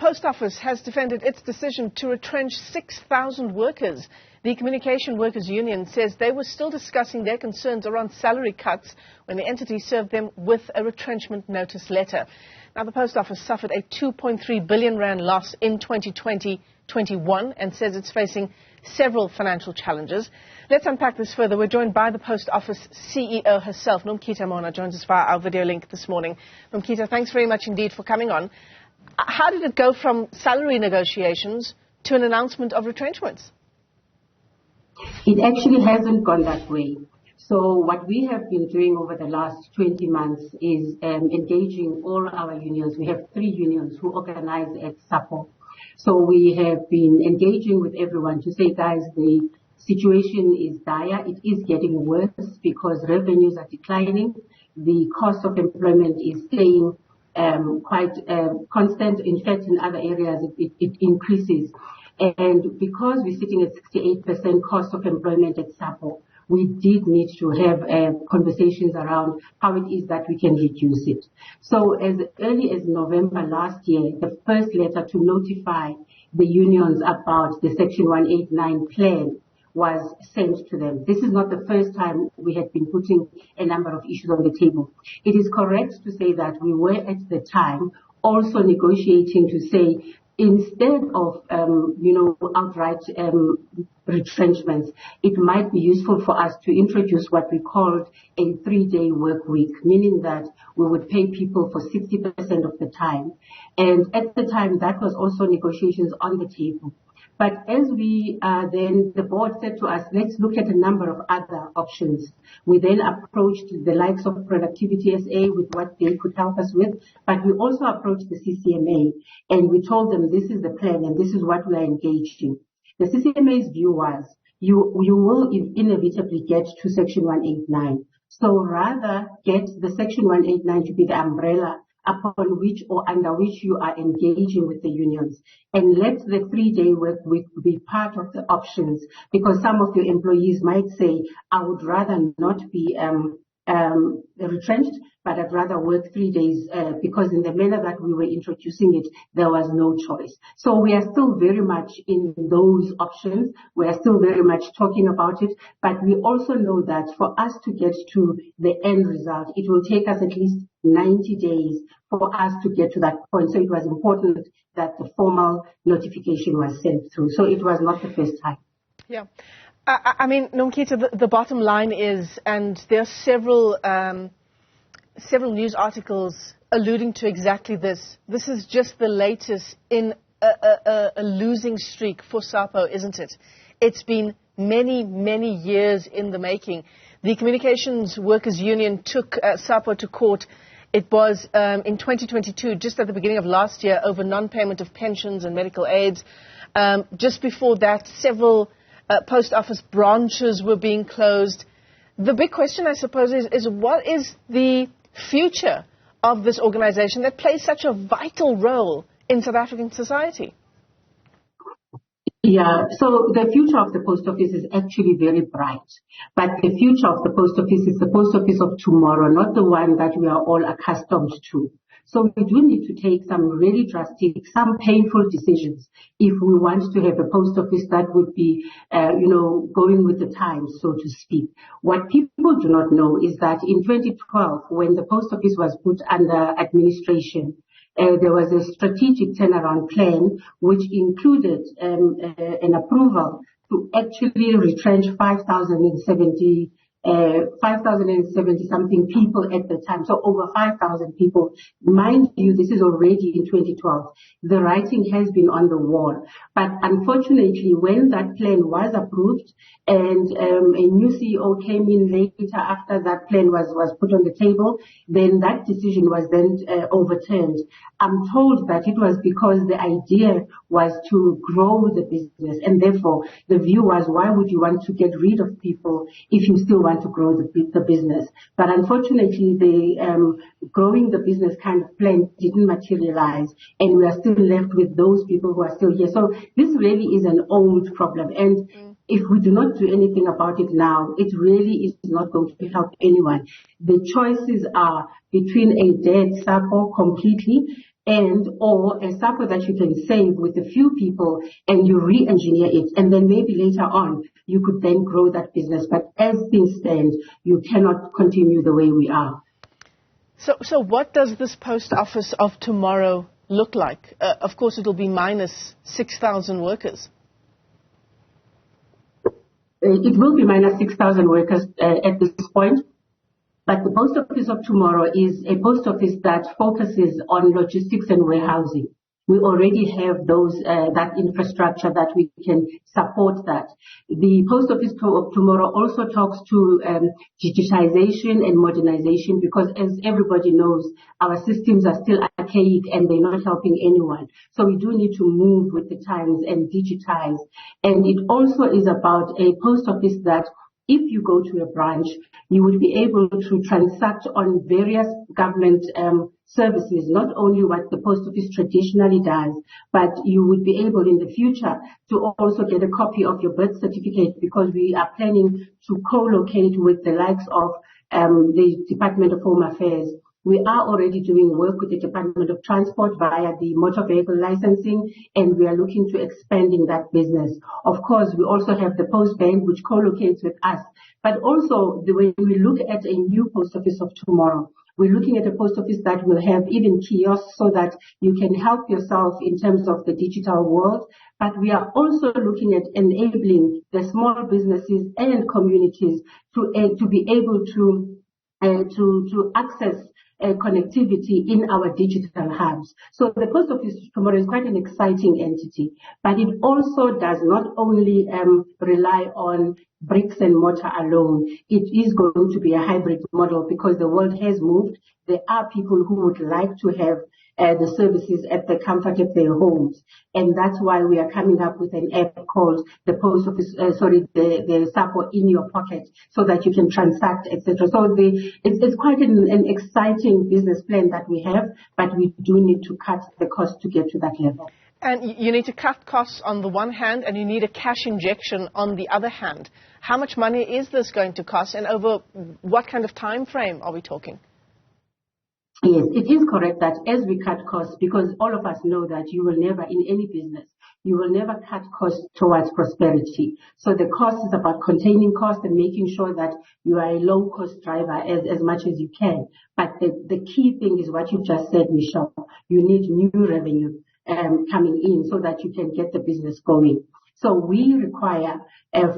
Post Office has defended its decision to retrench 6,000 workers. The Communication Workers Union says they were still discussing their concerns around salary cuts when the entity served them with a retrenchment notice letter. Now, the Post Office suffered a 2.3 billion rand loss in 2020-21 and says it's facing several financial challenges. Let's unpack this further. We're joined by the Post Office CEO herself. Nomkhita joins us via our video link this morning. Nomkhita, thanks very much indeed for coming on. How did it go from salary negotiations to an announcement of retrenchments? It actually hasn't gone that way. So what we have been doing over the last 20 months is engaging all our unions. We have 3 unions who organize at SAPO. So we have been engaging with everyone to say, guys, the situation is dire. It is getting worse because revenues are declining. The cost of employment is staying quite constant. In fact, in other areas, it increases. And because we're sitting at 68% cost of employment at SAPO, we did need to have conversations around how it is that we can reduce it. So as early as November last year, the first letter to notify the unions about the Section 189 plan was sent to them. This is not the first time we had been putting a number of issues on the table. It is correct to say that we were at the time also negotiating to say, instead of, outright retrenchments, it might be useful for us to introduce what we called a 3-day work week, meaning that we would pay people for 60% of the time. And at the time, that was also negotiations on the table. But as we then, the board said to us, let's look at a number of other options. We then approached the likes of Productivity SA with what they could help us with, but we also approached the CCMA and we told them this is the plan and this is what we are engaged in. The CCMA's view was you will inevitably get to Section 189. So rather get the Section 189 to be the umbrella upon which or under which you are engaging with the unions, and let the 3-day work week be part of the options, because some of your employees might say, I would rather not be retrenched, but I'd rather work 3 days because in the manner that we were introducing it, there was no choice. So we are still very much in those options. We are still very much talking about it, but we also know that for us to get to the end result, it will take us at least 90 days for us to get to that point. So it was important that the formal notification was sent through. So it was not the first time. Yeah. I mean, Nomkhita, the bottom line is, and there are several news articles alluding to exactly this. This is just the latest in a losing streak for SAPO, isn't it? It's been many, many years in the making. The Communications Workers Union took SAPO to court. It was in 2022, just at the beginning of last year, over non-payment of pensions and medical aids. Just before that, several post office branches were being closed. The big question, I suppose, is what is the future of this organization that plays such a vital role in South African society? Yeah, so the future of the post office is actually very bright. But the future of the post office is the post office of tomorrow, not the one that we are all accustomed to. So we do need to take some really drastic, some painful decisions if we want to have a post office that would be, going with the times, so to speak. What people do not know is that in 2012, when the post office was put under administration, there was a strategic turnaround plan which included an approval to actually retrench 5,070 something people at the time. So over 5,000 people. Mind you, this is already in 2012. The writing has been on the wall. But unfortunately, when that plan was approved and a new CEO came in later after that plan was put on the table, then that decision was then overturned. I'm told that it was because the idea was to grow the business, and therefore the view was, why would you want to get rid of people if you still want to grow the business? But unfortunately, the growing the business kind of plan didn't materialize, and we are still left with those people who are still here. So this really is an old problem, and if we do not do anything about it now, it really is not going to help anyone. The choices are between a dead SAPO completely, and or a SAPO that you can save with a few people and you re-engineer it, and then maybe later on you could then grow that business. But as things stand, you cannot continue the way we are. So what does this post office of tomorrow look like? Of course, it will be minus 6,000 workers. It will be minus 6,000 workers at this point. But the post office of tomorrow is a post office that focuses on logistics and warehousing. We already have that infrastructure that we can support that. The post office of tomorrow also talks to digitization and modernization, because as everybody knows, our systems are still archaic and they're not helping anyone. So we do need to move with the times and digitize. And it also is about a post office that if you go to a branch, you would be able to transact on various government services, not only what the post office traditionally does, but you would be able in the future to also get a copy of your birth certificate, because we are planning to co-locate with the likes of the Department of Home Affairs. We are already doing work with the Department of Transport via the motor vehicle licensing, and we are looking to expanding that business. Of course, we also have the Post Bank, which co-locates with us. But also, when we look at a new post office of tomorrow, we're looking at a post office that will have even kiosks so that you can help yourself in terms of the digital world. But we are also looking at enabling the small businesses and communities to be able to access connectivity in our digital hubs. So the post office tomorrow is quite an exciting entity, but it also does not only rely on bricks and mortar alone. It is going to be a hybrid model, because the world has moved. There are people who would like to have the services at the comfort of their homes, and that's why we are coming up with an app called the post office, the SAPO in your pocket, so that you can transact, etc. So it's quite an exciting business plan that we have, but we do need to cut the cost to get to that level. And you need to cut costs on the one hand, and you need a cash injection on the other hand. How much money is this going to cost, and over what kind of time frame are we talking? Yes, it is correct that as we cut costs, because all of us know that you will never, in any business, you will never cut costs towards prosperity. So the cost is about containing costs and making sure that you are a low-cost driver as much as you can. But the key thing is what you just said, Michelle. You need new revenue coming in so that you can get the business going. So we require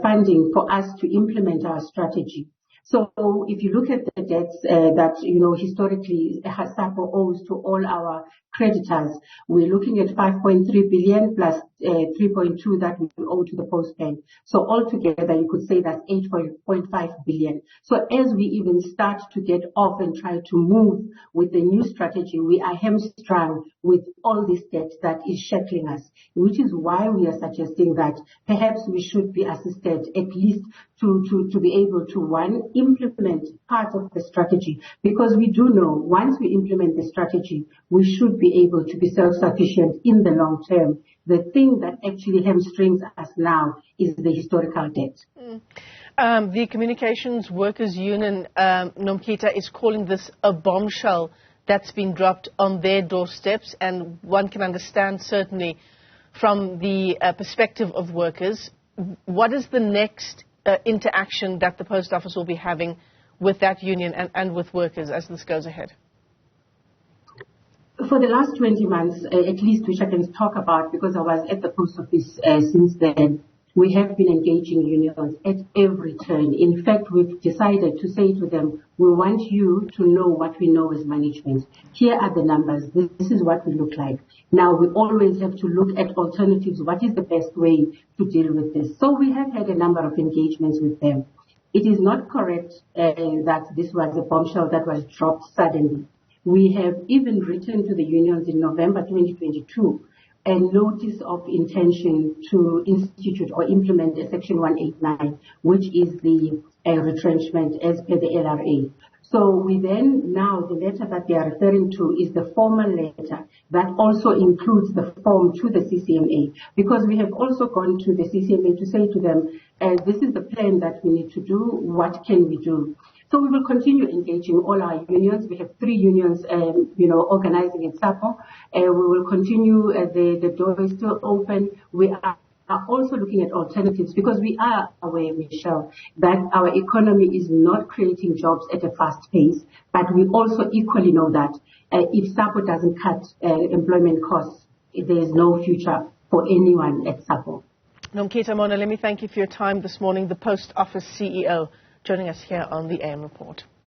funding for us to implement our strategy. So if you look at the debts that, historically SAPO owes to all our creditors, we're looking at 5.3 billion plus 3.2 that we owe to the Post Bank. So altogether, you could say that's 8.5 billion. So as we even start to get off and try to move with the new strategy, we are hamstrung with all this debt that is shackling us, which is why we are suggesting that perhaps we should be assisted at least to be able to, one, implement part of the strategy, because we do know once we implement the strategy, we should be able to be self-sufficient in the long term. The thing that actually hamstrings us now is the historical debt. The Communications Workers Union, Nomkhita, is calling this a bombshell that's been dropped on their doorsteps, and one can understand certainly from the perspective of workers. What is the next interaction that the Post Office will be having with that union and with workers as this goes ahead? For the last 20 months, at least, which I can talk about because I was at the Post Office since then, we have been engaging unions at every turn. In fact, we've decided to say to them, we want you to know what we know as management. Here are the numbers. This is what we look like. Now, we always have to look at alternatives. What is the best way to deal with this? So we have had a number of engagements with them. It is not correct that this was a bombshell that was dropped suddenly. We have even written to the unions in November 2022 a notice of intention to institute or implement a Section 189, which is the retrenchment as per the LRA. So we then, now the letter that they are referring to is the formal letter that also includes the form to the CCMA, because we have also gone to the CCMA to say to them, this is the plan that we need to do, what can we do? So we will continue engaging all our unions. We have 3 unions, organizing in SAPO. We will continue. The door is still open. We are also looking at alternatives because we are aware, Michelle, that our economy is not creating jobs at a fast pace. But we also equally know that if SAPO doesn't cut employment costs, there is no future for anyone at SAPO. Nomkhita Mona, let me thank you for your time this morning, the Post Office CEO, joining us here on the AM Report.